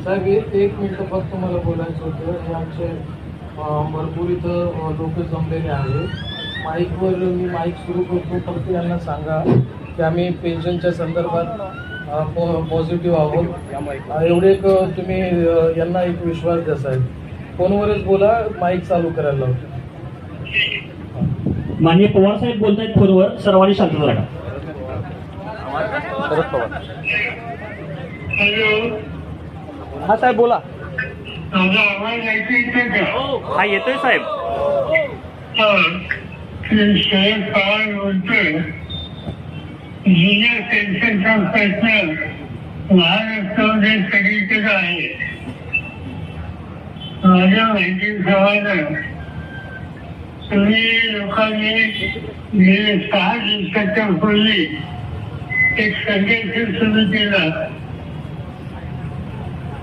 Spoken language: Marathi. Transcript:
साहेब एक मिनिट फक्त मला बोलायचं होतं. हे आमचे भरपूर इथं लोक जमलेले आहेत. माईकवर मी माईक सुरू करतो, फक्त यांना सांगा की आम्ही पेन्शनच्या संदर्भात पॉझिटिव्ह आहोत. एवढे एक तुम्ही यांना एक विश्वास द्या साहेब. फोनवरच बोला, माईक चालू करायला लावतो. माननीय पवार साहेब बोलतायत फोनवर, सर्वांनी शांतता राखा. शरद पवार. हॅलो, हा साहेब बोला. माझा आवाज ऐकू येतो का? हा येतोय साहेब. शरद पवार बोलतोय. जुन्या पेन्शनचा प्रश्न महाराष्ट्रामध्ये सगळीकडे आहे. माझ्या माहितीप्रमाणे तुम्ही लोकांनी गेले 6 दिवसाच्या पूर्वी एक संघर्ष सुरू केला.